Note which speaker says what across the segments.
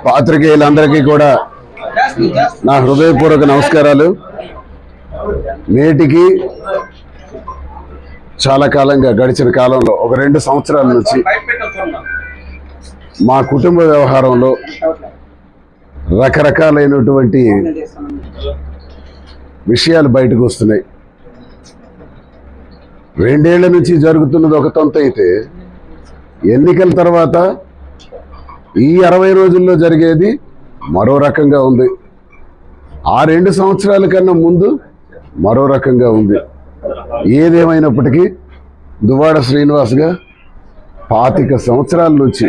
Speaker 1: పాత్రికేయులందరికీ కూడా నా హృదయపూర్వక నమస్కారాలు. నేటికి చాలా కాలంగా గడిచిన కాలంలో ఒక 2 సంవత్సరాల నుంచి మా కుటుంబ వ్యవహారంలో రకరకాలైనటువంటి విషయాలు బయటకు వస్తున్నాయి. 2 ఏళ్ల నుంచి జరుగుతున్నది ఒక తొంత అయితే, ఎన్నికల తర్వాత ఈ 60 రోజుల్లో జరిగేది మరో రకంగా ఉంది. ఆ 2 సంవత్సరాల కన్నా ముందు మరో రకంగా ఉంది. ఏదేమైనప్పటికీ దువ్వాడ శ్రీనివాస్గా 25 సంవత్సరాల నుంచి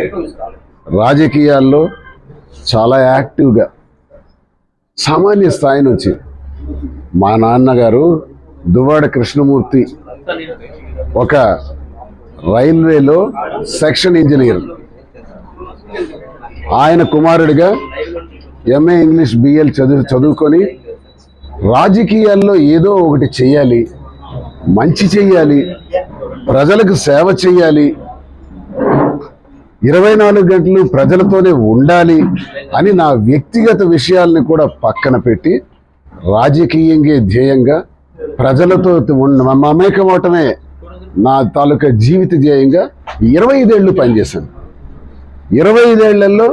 Speaker 1: రాజకీయాల్లో చాలా యాక్టివ్గా, సామాన్య స్థాయి నుంచి మా నాన్నగారు దువ్వాడ కృష్ణమూర్తి ఒక రైల్వేలో సెక్షన్ ఇంజనీర్, ఆయన కుమారుడిగా ఎంఏ ఇంగ్లీష్ బిఎల్ చదువుకొని రాజకీయాల్లో ఏదో ఒకటి చెయ్యాలి, మంచి చెయ్యాలి, ప్రజలకు సేవ చెయ్యాలి, 24 గంటలు ప్రజలతోనే ఉండాలి అని నా వ్యక్తిగత విషయాల్ని కూడా పక్కన పెట్టి రాజకీయంగా ధ్యేయంగా ప్రజలతో మమేకమవటమే నా తాలూకా జీవిత ధ్యేయంగా 25 ఏళ్ళు పనిచేశాను. 25 ఏళ్లలో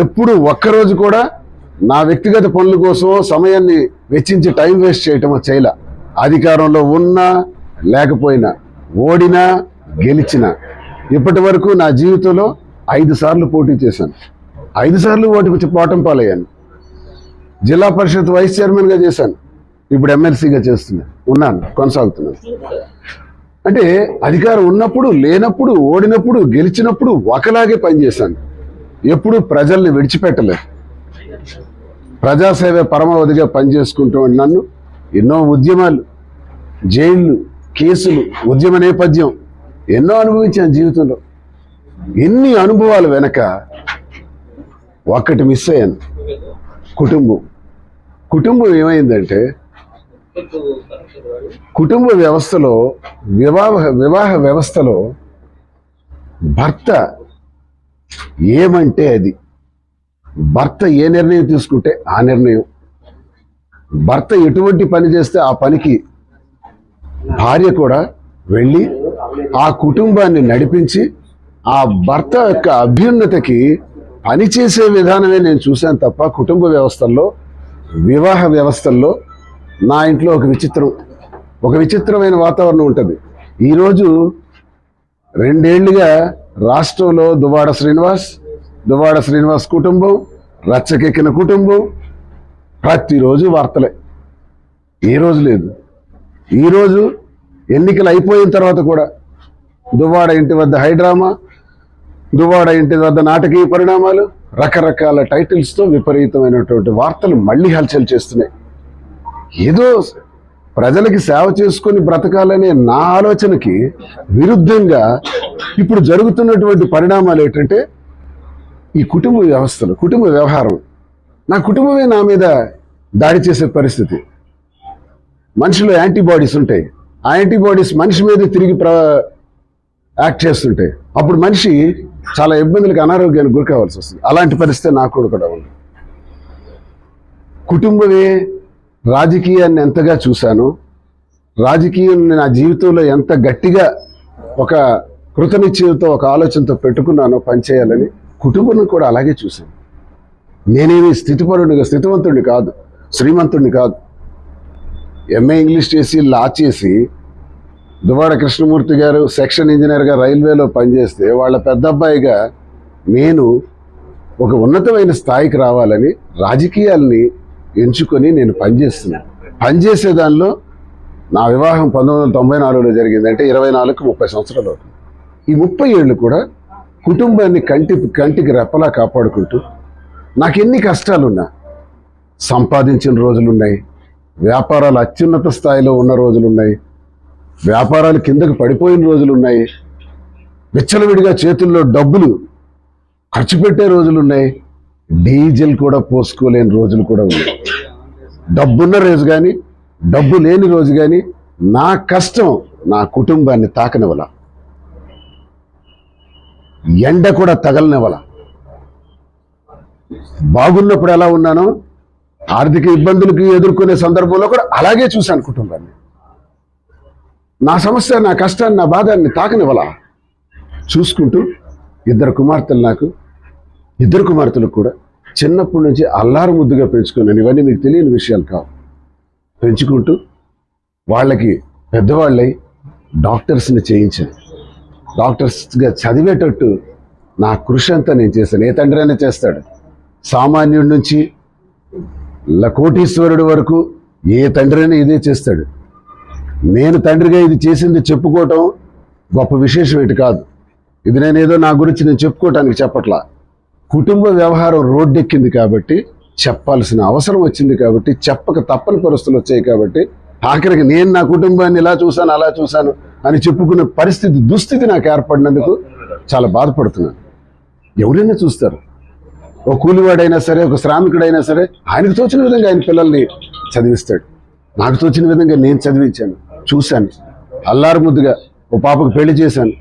Speaker 1: ఎప్పుడు ఒక్కరోజు కూడా నా వ్యక్తిగత పనుల కోసం సమయాన్ని వెచ్చించి టైం వేస్ట్ చేయటమో చేయలే. అధికారంలో ఉన్నా లేకపోయినా, ఓడినా గెలిచినా, ఇప్పటి వరకు నా జీవితంలో 5 సార్లు పోటీ చేశాను. 5 సార్లు పోవటం పాలయ్యాను. జిల్లా పరిషత్ వైస్ చైర్మన్గా చేశాను. ఇప్పుడు ఎమ్మెల్సీగా కొనసాగుతున్నాను. అంటే అధికారం ఉన్నప్పుడు, లేనప్పుడు, ఓడినప్పుడు, గెలిచినప్పుడు ఒకలాగే పనిచేశాను. ఎప్పుడు ప్రజల్ని విడిచిపెట్టలేదు. ప్రజాసేవ పరమావధిగా పనిచేసుకుంటూ నన్ను ఎన్నో ఉద్యమాలు, జైళ్ళు, కేసులు, ఉద్యమ నేపథ్యం ఎన్నో అనుభవించాను జీవితంలో. ఎన్ని అనుభవాలు వెనక ఒక్కటి మిస్ అయ్యాను, కుటుంబం ఏమైందంటే, కుటుంబ వ్యవస్థలో, వివాహ వ్యవస్థలో భర్త ఏమంటే అది, భర్త ఏ నిర్ణయం తీసుకుంటే ఆ నిర్ణయం, భర్త ఎటువంటి పని చేస్తే ఆ పనికి భార్య కూడా వెళ్ళి ఆ కుటుంబాన్ని నడిపించి ఆ భర్త యొక్క అభ్యున్నతికి పనిచేసే విధానమే నేను చూశాను తప్ప, కుటుంబ వ్యవస్థల్లో, వివాహ వ్యవస్థల్లో నా ఇంట్లో ఒక విచిత్రమైన వాతావరణం ఉంటుంది. ఈరోజు 2 ఏళ్లుగా రాష్ట్రంలో దువ్వాడ శ్రీనివాస్ కుటుంబం, రచ్చకెక్కిన కుటుంబం, ప్రతిరోజు వార్తలే. ఏ రోజు లేదు. ఈరోజు ఎన్నికలు అయిపోయిన తర్వాత కూడా దువ్వాడ ఇంటి వద్ద హైడ్రామా, దువ్వాడ ఇంటి వద్ద నాటకీయ పరిణామాలు, రకరకాల టైటిల్స్తో విపరీతమైనటువంటి వార్తలు మళ్ళీ హల్చల్ చేస్తున్నాయి. ఏదో ప్రజలకి సేవ చేసుకొని బ్రతకాలనే నా ఆలోచనకి విరుద్ధంగా ఇప్పుడు జరుగుతున్నటువంటి పరిణామాలు ఏంటంటే, ఈ కుటుంబ వ్యవస్థలు, కుటుంబ వ్యవహారం, నా కుటుంబమే నా మీద దాడి చేసే పరిస్థితి. మనిషిలో యాంటీబాడీస్ ఉంటాయి. ఆ యాంటీబాడీస్ మనిషి మీద తిరిగి యాక్ట్ చేస్తుంటాయి. అప్పుడు మనిషి చాలా ఇబ్బందులకు, అనారోగ్యానికి గురి కావాల్సి వస్తుంది. అలాంటి పరిస్థితి నాకు కూడా ఉంది. కుటుంబమే రాజకీయాన్ని ఎంతగా చూశాను, రాజకీయాన్ని నా జీవితంలో ఎంత గట్టిగా ఒక కృతనిశ్చయంతో, ఒక ఆలోచనతో పెట్టుకున్నానో పనిచేయాలని, కుటుంబం కూడా అలాగే చూశాను. నేనేమి స్థితివంతుడిని కాదు, శ్రీమంతుడిని కాదు. ఎంఏ ఇంగ్లీష్ చేసి, లా చేసి, దువ్వాడ కృష్ణమూర్తి గారు సెక్షన్ ఇంజనీర్గా రైల్వేలో పనిచేస్తే, వాళ్ళ పెద్ద అబ్బాయిగా నేను ఒక ఉన్నతమైన స్థాయికి రావాలని రాజకీయాల్ని ఎంచుకొని నేను పనిచేసే దానిలో నా వివాహం 1994లో జరిగిందంటే 24కు 30 సంవత్సరాలు అవుతుంది. ఈ 30 ఏళ్ళు కూడా కుటుంబాన్ని కంటికి రెప్పలా కాపాడుకుంటూ, నాకెన్ని కష్టాలున్నా సంపాదించిన రోజులున్నాయి, వ్యాపారాలు అత్యున్నత స్థాయిలో ఉన్న రోజులున్నాయి, వ్యాపారాలు కిందకు పడిపోయిన రోజులున్నాయి, విచ్చలవిడిగా చేతుల్లో డబ్బులు ఖర్చు పెట్టే రోజులున్నాయి, డీజిల్ కూడా పోసుకోలేని రోజులు కూడా ఉన్నాయి. డబ్బున్న రోజు కానీ, డబ్బు లేని రోజు కానీ నా కష్టం నా కుటుంబాన్ని తాకనివ్వాల, ఎండ కూడా తగలనివ్వాల. బాగున్నప్పుడు ఎలా ఉన్నానో ఆర్థిక ఇబ్బందులకి ఎదుర్కొనే సందర్భంలో కూడా అలాగే చూశాను కుటుంబాన్ని. నా సమస్య, నా కష్టాన్ని, నా బాధాన్ని తాకనివ్వలా చూసుకుంటూ ఇద్దరు కుమార్తెలకు కూడా చిన్నప్పటి నుంచి అల్లారు ముద్దుగా పెంచుకున్నాను. ఇవన్నీ మీకు తెలియని విషయాలు కావు. పెంచుకుంటూ వాళ్ళకి పెద్దవాళ్ళై డాక్టర్స్ని చేయించాను. డాక్టర్స్గా చదివేటట్టు నా కృషి అంతా నేను చేశాను. ఏ తండ్రి అయినా చేస్తాడు. సామాన్యుడి నుంచి కోటీశ్వరుడు వరకు ఏ తండ్రి అయినా ఇదే చేస్తాడు. నేను తండ్రిగా ఇది చేసింది చెప్పుకోవటం గొప్ప విశేషం ఏంటి కాదు. ఇది నేనేదో నా గురించి నేను చెప్పుకోవటానికి చెప్పట్లా. కుటుంబ వ్యవహారం రోడ్డెక్కింది కాబట్టి, చెప్పాల్సిన అవసరం వచ్చింది కాబట్టి, చెప్పక తప్పని పరిస్థితులు వచ్చాయి కాబట్టి, ఆఖరికి నేను నా కుటుంబాన్ని ఇలా చూశాను అలా చూశాను అని చెప్పుకునే దుస్థితి నాకు ఏర్పడినందుకు చాలా బాధపడుతున్నాను. ఎవరైనా చూస్తారు. ఒక కూలివాడైనా సరే, ఒక శ్రామికుడైనా సరే, ఆయనకు తోచిన విధంగా ఆయన పిల్లల్ని చదివిస్తాడు. నాకు తోచిన విధంగా నేను చదివించాను, చూశాను. అల్లారు ముద్దుగా ఓ పాపకు పెళ్లి చేశాను,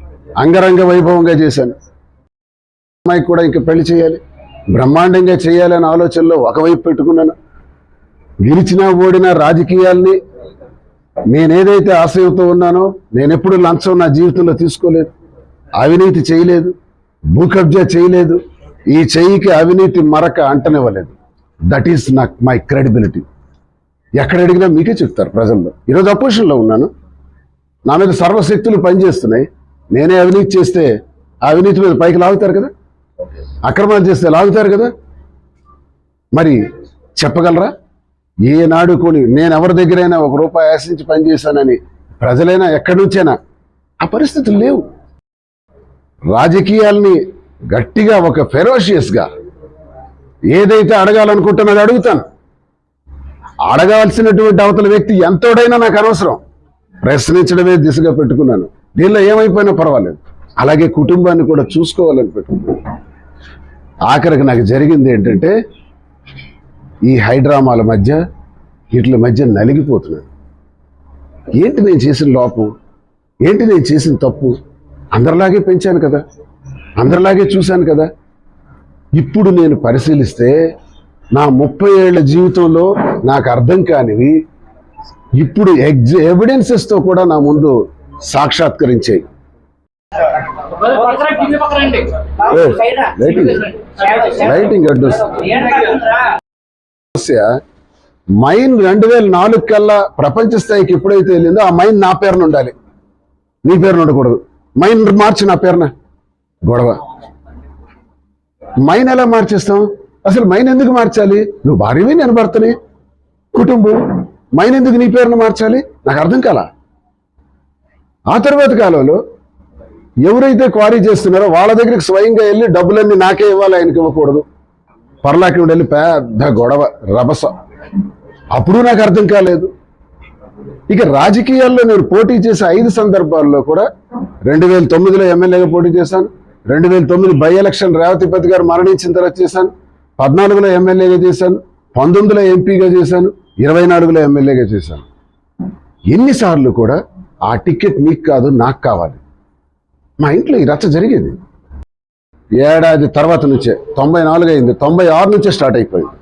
Speaker 1: అంగరంగ వైభవంగా చేశాను. అమ్మాయికి కూడా ఇంకా పెళ్లి చేయాలి, బ్రహ్మాండంగా చేయాలనే ఆలోచనలో ఒకవైపు పెట్టుకున్నాను. గెలిచినా ఓడినా రాజకీయాల్ని నేనేదైతే ఆశయంతో ఉన్నానో, నేనెప్పుడు లంచం నా జీవితంలో తీసుకోలేదు, అవినీతి చేయలేదు, భూ కబ్జా చేయలేదు, ఈ చెయ్యికి అవినీతి మరక అంటనివ్వలేదు. దట్ ఈస్ నాకు మై క్రెడిబిలిటీ. ఎక్కడ అడిగినా మీకే చెప్తారు ప్రజల్లో. ఈరోజు అపోజిషన్లో ఉన్నాను, నా మీద సర్వశక్తులు పనిచేస్తున్నాయి. నేనే అవినీతి చేస్తే ఆ అవినీతి మీద పైకి లాగుతారు కదా, అక్రమాలు చేస్తే లాగుతారు కదా. మరి చెప్పగలరా? ఏనాడు కొని నేను ఎవరి దగ్గరైనా ₹1 ఆశించి పనిచేశానని ప్రజలైనా ఎక్కడి నుంచైనా ఆ పరిస్థితులు లేవు. రాజకీయాల్ని గట్టిగా ఒక ఫెరోషియస్గా ఏదైతే అడగాలనుకుంటున్నది అడుగుతాను. అడగాల్సినటువంటి అవతల వ్యక్తి ఎంతోడైనా నాకు అనవసరం, ప్రశ్నించడమే దిశగా పెట్టుకున్నాను. దీనిలో ఏమైపోయినా పర్వాలేదు. అలాగే కుటుంబాన్ని కూడా చూసుకోవాలని పెట్టుకున్నాను. ఆఖరికి నాకు జరిగింది ఏంటంటే, ఈ హైడ్రామాల మధ్య వీటి మధ్య నలిగిపోతున్నాను. ఏంటి నేను చేసిన లోపం, ఏంటి నేను చేసిన తప్పు? అందరిలాగే పెంచాను కదా, అందరిలాగే చూశాను కదా. ఇప్పుడు నేను పరిశీలిస్తే నా 30 ఏళ్ల జీవితంలో నాకు అర్థం కానివి ఇప్పుడు ఎవిడెన్సెస్తో కూడా నా ముందు సాక్షాత్కరించాయి. లైటింగ్ అడ్డు మైన్ 2004 కల్లా ప్రపంచ స్థాయికి ఎప్పుడైతే వెళ్ళిందో ఆ మైన్ నా పేరున ఉండాలి, నీ పేరున ఉండకూడదు. మైన్ మార్చి నా పేరున గొడవ. మైన్ ఎలా మార్చేస్తాం? అసలు మైన్ ఎందుకు మార్చాలి? నువ్వు భార్యవి, నేను భర్తని, కుటుంబం. మైన్ ఎందుకు నీ పేరున మార్చాలి? నాకు అర్థం కాల. ఆ తర్వాత కాలంలో ఎవరైతే క్వారీ చేస్తున్నారో వాళ్ళ దగ్గరికి స్వయంగా వెళ్ళి డబ్బులన్నీ నాకే ఇవ్వాలి, ఆయనకి ఇవ్వకూడదు. పర్లాకి వెళ్ళి పెద్ద గొడవ, రభస. అప్పుడు నాకు అర్థం కాలేదు. ఇక రాజకీయాల్లో నేను పోటీ చేసే 5 సందర్భాల్లో కూడా 2009లో ఎమ్మెల్యేగా పోటీ చేశాను, 2009 బై ఎలక్షన్ రేవతిపతి గారు మరణించిన తర్వాత చేశాను, 14లో ఎమ్మెల్యేగా చేశాను, 19లో ఎంపీగా చేశాను, 24లో ఎమ్మెల్యేగా చేశాను. ఎన్నిసార్లు కూడా ఆ టికెట్ నీకు కాదు నాకు కావాలి. మా ఇంట్లో ఈ రచ్చ జరిగేది. ఏడాది తర్వాత నుంచే, 94 అయింది, 96 నుంచే స్టార్ట్ అయిపోయింది.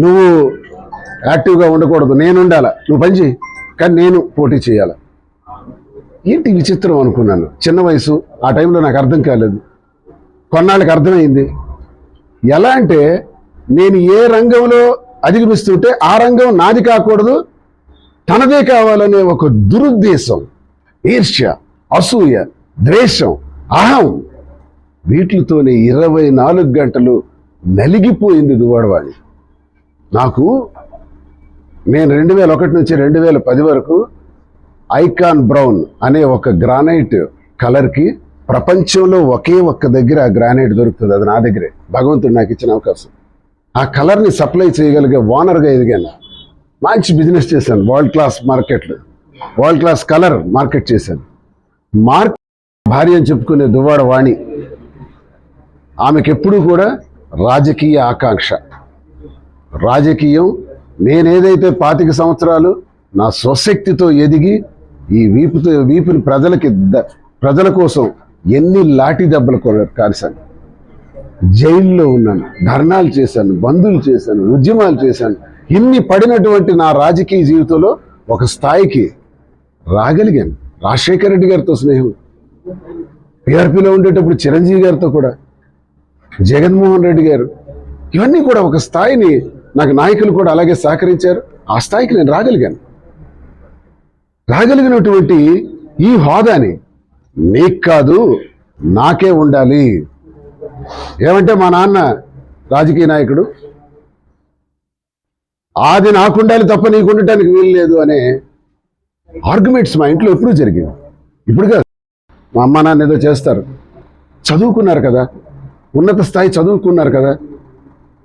Speaker 1: నువ్వు యాక్టివ్గా ఉండకూడదు, నేను ఉండాలా, నువ్వు పని చేయి, కానీ నేను పోటీ చేయాల. ఏంటి విచిత్రం అనుకున్నాను. చిన్న వయసు, ఆ టైంలో నాకు అర్థం కాలేదు. కొన్నాళ్ళకి అర్థమైంది. ఎలా అంటే, నేను ఏ రంగంలో అధిగమిస్తుంటే ఆ రంగం నాది కాకూడదు, తనదే కావాలనే ఒక దురుద్దేశం, ఈర్ష్య, అసూయ, ద్వేషం, అహం, వీటితోనే 24 గంటలు నలిగిపోయింది దువ్వాడవాణి. నేను 2001 నుంచి 2010 వరకు ఐకాన్ బ్రౌన్ అనే ఒక గ్రానైట్ కలర్కి ప్రపంచంలో ఒకే ఒక్క దగ్గర ఆ గ్రానైట్ దొరుకుతుంది, అది నా దగ్గరే. భగవంతుడు నాకు ఇచ్చిన అవకాశం. ఆ కలర్ని సప్లై చేయగలిగే ఓనర్గా ఎదిగాను. మంచి బిజినెస్ చేశాను, వరల్డ్ క్లాస్ మార్కెట్లు, వరల్డ్ క్లాస్ కలర్ మార్కెట్ చేశాను. భార్య అని చెప్పుకునే దువ్వాడవాణి, ఆమెకు ఎప్పుడూ కూడా రాజకీయ ఆకాంక్ష. రాజకీయం నేనేదైతే 25 సంవత్సరాలు నా స్వశక్తితో ఎదిగి ఈ వీపుని ప్రజల కోసం ఎన్ని లాఠీ దెబ్బలు కాల్చాను. జైల్లో ఉన్నాను, ధర్నాలు చేశాను, బంధులు చేశాను, ఉద్యమాలు చేశాను. ఇన్ని పడినటువంటి నా రాజకీయ జీవితంలో ఒక స్థాయికి రాగలిగాను. రాజశేఖర రెడ్డి గారితో స్నేహం, టీఆర్పీలో ఉండేటప్పుడు చిరంజీవి గారితో కూడా, జగన్మోహన్ రెడ్డి గారు, ఇవన్నీ కూడా ఒక స్థాయిని నాకు నాయకులు కూడా అలాగే సహకరించారు. ఆ స్థాయికి నేను రాగలిగినటువంటి ఈ హోదాని నీకు కాదు నాకే ఉండాలి. ఏమంటే మా నాన్న రాజకీయ నాయకుడు, అది నాకు ఉండాలి తప్ప నీకు ఉండటానికి వీలు లేదు అనే ఆర్గ్యుమెంట్స్ మా ఇంట్లో ఎప్పుడూ జరిగింది. ఇప్పుడు కాదు, మా అమ్మ నాన్న ఏదో చేస్తారు, చదువుకున్నారు కదా, ఉన్నత స్థాయి చదువుకున్నారు కదా,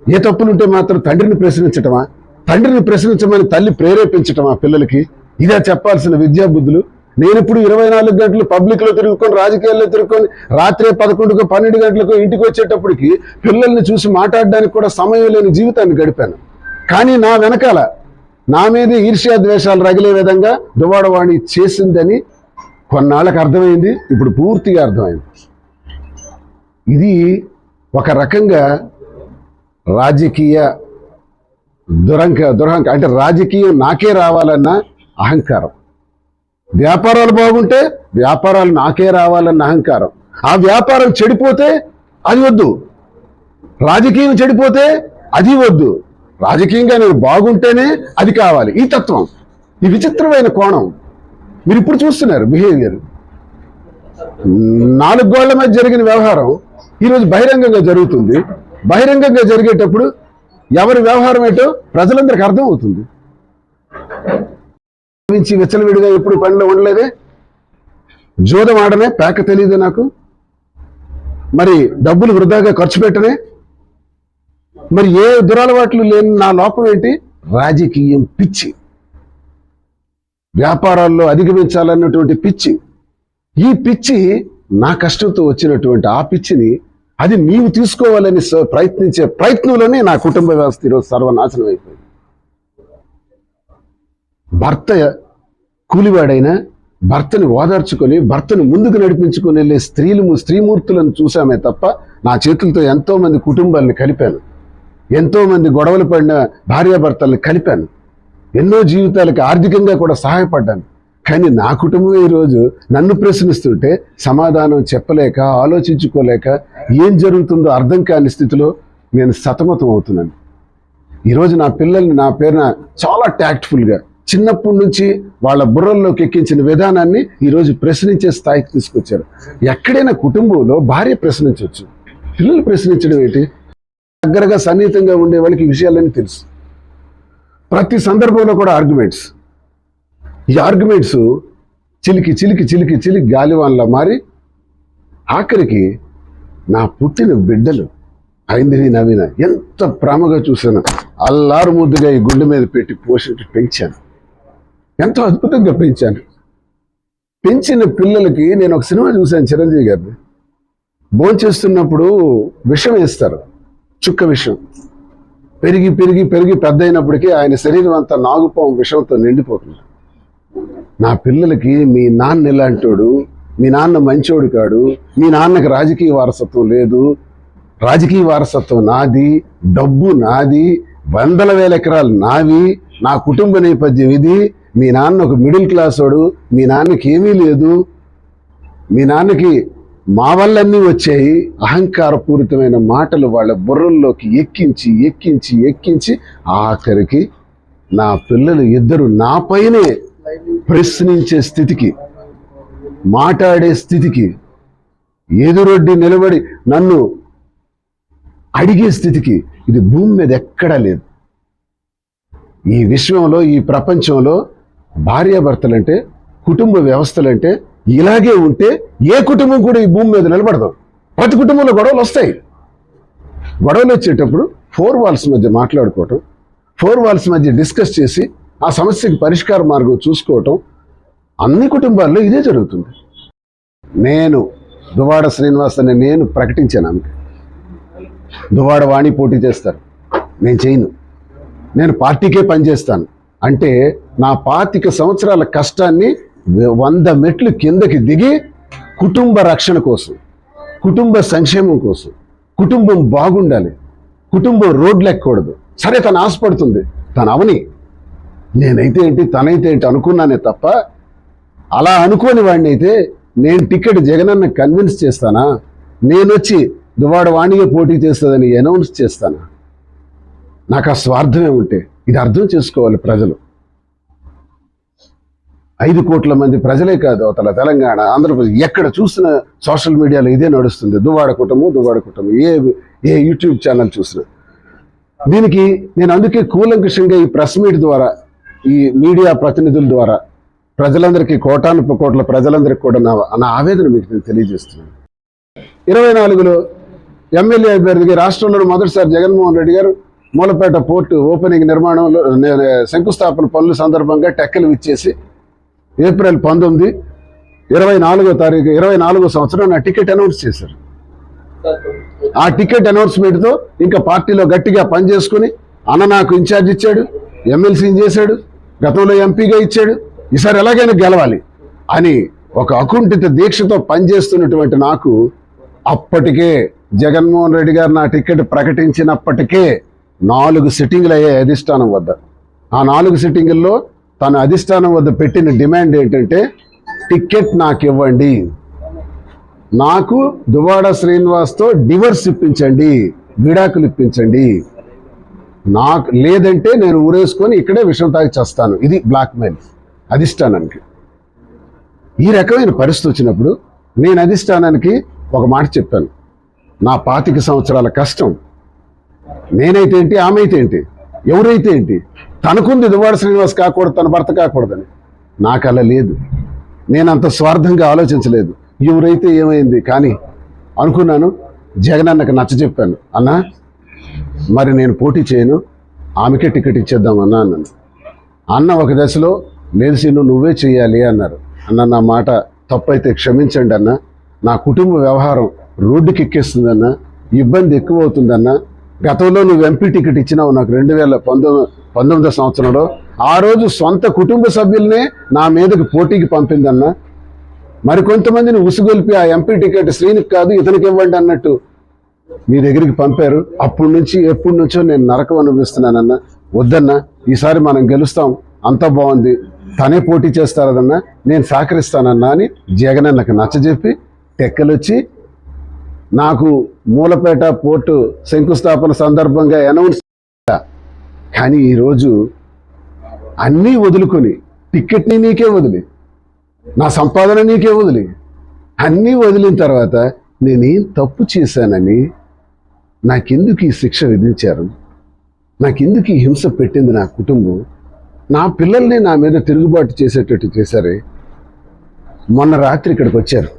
Speaker 1: ఏ తప్పులుంటే మాత్రం తండ్రిని ప్రశ్నించటమా, తండ్రిని ప్రశ్నించమని తల్లి ప్రేరేపించటమా పిల్లలకి? ఇదే చెప్పాల్సిన విద్యాబుద్ధులు. నేను ఇప్పుడు 24 గంటలు పబ్లిక్లో తిరుగుకొని, రాజకీయాల్లో తిరుగుకొని, రాత్రి 11, 12 గంటలకు ఇంటికి వచ్చేటప్పటికి పిల్లల్ని చూసి మాట్లాడడానికి కూడా సమయం లేని జీవితాన్ని గడిపాను. కానీ నా వెనకాల నా మీద ఈర్ష్యా ద్వేషాలు రగిలే విధంగా దువ్వాడవాణి చేసిందని కొన్నాళ్ళకు అర్థమైంది, ఇప్పుడు పూర్తిగా అర్థమైంది. ఇది ఒక రకంగా రాజకీయ దురహంకారం, అంటే రాజకీయం నాకే రావాలన్న అహంకారం. వ్యాపారాలు బాగుంటే వ్యాపారాలు నాకే రావాలన్న అహంకారం. ఆ వ్యాపారం చెడిపోతే అది వద్దు, రాజకీయం చెడిపోతే అది వద్దు, రాజకీయంగా నేను బాగుంటేనే అది కావాలి. ఈ తత్వం, ఈ విచిత్రమైన కోణం మీరు ఇప్పుడు చూస్తున్నారు. బిహేవియర్ 4 గోళ్ల మధ్య జరిగిన వ్యవహారం ఈరోజు బహిరంగంగా జరుగుతుంది. బహిరంగంగా జరిగేటప్పుడు ఎవరి వ్యవహారం ఏంటో ప్రజలందరికీ అర్థం అవుతుంది. విచ్చలవిడిగా ఎప్పుడు పనిలో ఉండలేదే, జోదం ఆడనే పేక తెలియదు నాకు, మరి డబ్బులు వృధాగా ఖర్చు పెట్టనే, మరి ఏ దురలవాట్లు లేని నా లోపం ఏంటి? రాజకీయం పిచ్చి, వ్యాపారాల్లో అధిగమించాలన్నటువంటి పిచ్చి. ఈ పిచ్చి నా కష్టంతో వచ్చినటువంటి ఆ పిచ్చిని అది నీవు తీసుకోవాలని ప్రయత్నించే ప్రయత్నంలోనే నా కుటుంబ వ్యవస్థ ఈరోజు సర్వనాశనం అయిపోయింది. భర్త కూలివాడైనా భర్తని ఓదార్చుకొని భర్తను ముందుకు నడిపించుకొని వెళ్ళే స్త్రీమూర్తులను చూసామే తప్ప నా చేతులతో ఎంతో మంది కుటుంబాలను కలిపాను, ఎంతో మంది గొడవలు పడిన భార్యాభర్తలను కలిపాను, ఎన్నో జీవితాలకు ఆర్థికంగా కూడా సహాయపడ్డాను. కానీ నా కుటుంబం ఈరోజు నన్ను ప్రశ్నిస్తుంటే సమాధానం చెప్పలేక, ఆలోచించుకోలేక, ఏం జరుగుతుందో అర్థం కాని స్థితిలో నేను సతమతం అవుతున్నాను. ఈరోజు నా పిల్లల్ని నా పేరున చాలా ట్యాక్ట్ఫుల్గా చిన్నప్పటి నుంచి వాళ్ళ బుర్రల్లోకి ఎక్కించిన విధానాన్ని ఈరోజు ప్రశ్నించే స్థాయికి తీసుకొచ్చారు. ఎక్కడైనా కుటుంబంలో భార్య ప్రశ్నించవచ్చు, పిల్లలు ప్రశ్నించడం ఏంటి? దగ్గరగా సన్నిహితంగా ఉండే వాళ్ళకి విషయాలన్నీ తెలుసు. ప్రతి సందర్భంలో కూడా ఆర్గ్యుమెంట్స్, ఈ ఆర్గ్యుమెంట్స్ చిలికి చిలికి చిలికి చిలికి గాలివాన్లా మారి ఆఖరికి నా పుట్టిన బిడ్డలు ఐందిని నవీన ఎంత ప్రేమగా చూశాను. అల్లారు ముద్దుగా ఈ గుండె మీద పెట్టి పోషించి పెంచాను, ఎంతో అద్భుతంగా పెంచాను. పెంచిన పిల్లలకి నేను ఒక సినిమా చూశాను చిరంజీవి గారిని. భోంచేస్తున్నప్పుడు విషం వేస్తారు, చుక్క విషం. పెరిగి పెరిగి పెరిగి పెద్ద అయినప్పటికీ ఆయన శరీరం అంతా నాగుపాము విషంతో నిండిపోతుంది. నా పిల్లలకి మీ నాన్న ఎలాంటోడు, మీ నాన్న మంచోడు కాడు, మీ నాన్నకి రాజకీయ వారసత్వం లేదు, రాజకీయ వారసత్వం నాది, డబ్బు నాది, 100,000 ఎకరాలు నావి, నా కుటుంబ నేపథ్యం ఇది, మీ నాన్న ఒక మిడిల్ క్లాస్ వాడు, మీ నాన్నకి ఏమీ లేదు, మీ నాన్నకి మా వల్లన్నీ వచ్చాయి. అహంకారపూరితమైన మాటలు వాళ్ళ బుర్రల్లోకి ఎక్కించి ఎక్కించి ఎక్కించి ఆఖరికి నా పిల్లలు ఇద్దరు నా పైనే ప్రశ్నించే స్థితికి, మాట్లాడే స్థితికి, ఎదురొడ్డి నిలబడి నన్ను అడిగే స్థితికి ఇది భూమి మీద ఎక్కడా లేదు. ఈ విశ్వంలో, ఈ ప్రపంచంలో భార్యాభర్తలంటే, కుటుంబ వ్యవస్థలంటే ఇలాగే ఉంటే ఏ కుటుంబం కూడా ఈ భూమి మీద నిలబడదు. ప్రతి కుటుంబంలో గొడవలు వస్తాయి. గొడవలు వచ్చేటప్పుడు 4 walls మధ్య మాట్లాడుకోవటం, 4 walls మధ్య డిస్కస్ చేసి ఆ సమస్యకి పరిష్కార మార్గం చూసుకోవటం, అన్ని కుటుంబాల్లో ఇదే జరుగుతుంది. నేను దువ్వాడ శ్రీనివాస్ అని నేను ప్రకటించాను. ఆమె దువ్వాడ వాణి పోటీ చేస్తారు, నేను చేయను, నేను పార్టీకే పనిచేస్తాను అంటే నా 25 సంవత్సరాల కష్టాన్ని 100 మెట్లు కిందకి దిగి కుటుంబ రక్షణ కోసం, కుటుంబ సంక్షేమం కోసం, కుటుంబం బాగుండాలి, కుటుంబం రోడ్లు ఎక్కకూడదు. సరే తను ఆశపడుతుంది, తను అవని, నేనైతే ఏంటి తనైతే ఏంటి అనుకున్నానే తప్ప, అలా అనుకోని వాడిని అయితే నేను టికెట్ జగనన్న కన్విన్స్ చేస్తానా? నేను వచ్చి దువ్వాడ వాణిగా పోటీ చేస్తుందని అనౌన్స్ చేస్తానా? నాకు ఆ స్వార్థమే ఉంటే ఇది అర్థం చేసుకోవాలి ప్రజలు. 5 కోట్ల మంది ప్రజలే కాదు, అవతల తెలంగాణ, ఆంధ్రప్రదేశ్ ఎక్కడ చూసిన సోషల్ మీడియాలో ఇదే నడుస్తుంది. దువ్వాడ కుటుంబం ఏ యూట్యూబ్ ఛానల్ చూసినా. దీనికి నేను అందుకే కూలంకషంగా ఈ ప్రెస్ మీట్ ద్వారా, ఈ మీడియా ప్రతినిధుల ద్వారా ప్రజలందరికీ, కోట్ల ప్రజలందరికీ కూడా నా ఆవేదన మీకు నేను తెలియజేస్తున్నాను. 24లో ఎమ్మెల్యే అభ్యర్థిగా రాష్ట్రంలో మొదటిసారి జగన్మోహన్ రెడ్డి గారు మూలపేట పోర్టు ఓపెనింగ్ నిర్మాణంలో శంకుస్థాపన పనుల సందర్భంగా టెక్కలు ఇచ్చేసి ఏప్రిల్ 19, 24వ సంవత్సరం నా టికెట్ అనౌన్స్ చేశారు. ఆ టికెట్ అనౌన్స్మెంట్తో ఇంకా పార్టీలో గట్టిగా పనిచేసుకుని అన్న నాకు ఇన్ఛార్జ్ ఇచ్చాడు, ఎమ్మెల్సీని చేశాడు, గతంలో ఎంపీగా ఇచ్చాడు, ఈసారి ఎలాగైనా గెలవాలి అని ఒక అకుంఠిత దీక్షతో పనిచేస్తున్నటువంటి నాకు అప్పటికే జగన్మోహన్ రెడ్డి గారు నా టికెట్ ప్రకటించినప్పటికే 4 సిట్టింగ్లు అయ్యాయి అధిష్టానం వద్ద. ఆ 4 సిట్టింగుల్లో తన అధిష్టానం వద్ద పెట్టిన డిమాండ్ ఏంటంటే, టికెట్ నాకు ఇవ్వండి, నాకు దువ్వాడ శ్రీనివాస్తో డివర్స్ ఇప్పించండి, విడాకులు ఇప్పించండి, నాకు లేదంటే నేను ఊరేసుకొని ఇక్కడే విషం తాగి చేస్తాను. ఇది బ్లాక్మెయిల్ అధిష్టానానికి. ఈ రకమైన పరిస్థితి వచ్చినప్పుడు నేను అధిష్టానానికి ఒక మాట చెప్పాను, నా 25 సంవత్సరాల కష్టం, నేనైతే ఏంటి, ఆమె అయితే ఏంటి, ఎవరైతే ఏంటి, తనకుంది దువ్వాడ శ్రీనివాస్ కాకూడదు, తన భర్త కాకూడదని. నాకు అలా లేదు, నేను అంత స్వార్థంగా ఆలోచించలేదు. ఎవరైతే ఏమైంది కానీ అనుకున్నాను. జగనన్నకు నచ్చ చెప్పాను, అన్నా మరి నేను పోటీ చేయను, ఆమెకే టికెట్ ఇచ్చేద్దామన్నా అన్నాను. అన్న ఒక దశలో లేదు సీను నువ్వే చెయ్యాలి అన్నారు. అన్న నా మాట తప్పైతే క్షమించండి అన్న, నా కుటుంబ వ్యవహారం రోడ్డుకి ఎక్కేస్తుందన్న, ఇబ్బంది ఎక్కువ అవుతుందన్న, గతంలో నువ్వు ఎంపీ టికెట్ ఇచ్చినావు నాకు 2019 సంవత్సరంలో, ఆ రోజు సొంత కుటుంబ సభ్యులనే నా మీదకి పోటీకి పంపిందన్న, మరికొంతమందిని ఉసుగొల్పి ఆ ఎంపీ టికెట్ శ్రీనికి కాదు ఇతనికి ఇవ్వండి అన్నట్టు మీ దగ్గరికి పంపారు. అప్పటి నుంచి ఎప్పటి నుంచో నేను నరకం అనుభవిస్తున్నానన్నా, వద్దన్నా ఈసారి మనం గెలుస్తాం, అంతా బాగుంది, తనే పోటీ చేస్తారదన్నా, నేను సహకరిస్తానన్నా అని జగనన్నకు నచ్చజెప్పి టెక్కలొచ్చి నాకు మూలపేట పోర్టు శంకుస్థాపన సందర్భంగా అనౌన్స్. కానీ ఈరోజు అన్నీ వదులుకొని, టిక్కెట్ని నీకే వదిలి, నా సంపాదన నీకే వదిలి, అన్నీ వదిలిన తర్వాత నేనేం తప్పు చేశానని, నాకెందుకు ఈ శిక్ష విధించారు, నాకెందుకు ఈ హింస పెట్టింది నా కుటుంబం, నా పిల్లల్ని నా మీద తిరుగుబాటు చేసేటట్టు చేశారే. మొన్న రాత్రి ఇక్కడికి వచ్చారు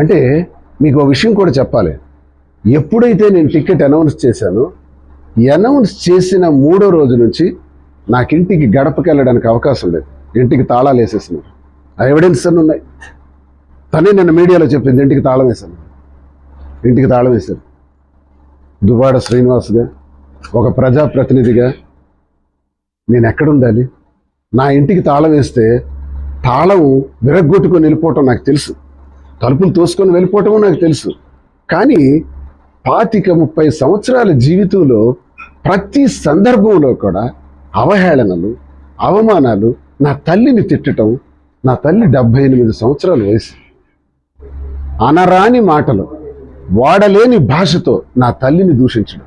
Speaker 1: అంటే మీకు ఒక విషయం కూడా చెప్పాలి. ఎప్పుడైతే నేను టికెట్ అనౌన్స్ చేశానో, అనౌన్స్ చేసిన 3వ రోజు నుంచి నాకు ఇంటికి గడపకి వెళ్ళడానికి అవకాశం లేదు. ఇంటికి తాళాలు వేసేసినారు. ఆ ఎవిడెన్స్ అన్నీ ఉన్నాయి. తనే నిన్న మీడియాలో చెప్పింది, ఇంటికి తాళం వేశాను, ఇంటికి తాళం వేశారు. దువ్వాడ శ్రీనివాస్గా, ఒక ప్రజాప్రతినిధిగా నేను ఎక్కడుండాలి? నా ఇంటికి తాళం వేస్తే తాళం విరగ్గొట్టుకొని వెళ్ళిపోవటం నాకు తెలుసు, తలుపులు తోసుకొని వెళ్ళిపోవటం నాకు తెలుసు. కానీ 25-30 సంవత్సరాల జీవితంలో ప్రతి సందర్భంలో కూడా అవహేళనలు, అవమానాలు, నా తల్లిని తిట్టడం, నా తల్లి 78 సంవత్సరాల వయసు, అనరాని మాటలు, వాడలేని భాషతో నా తల్లిని దూషించడం,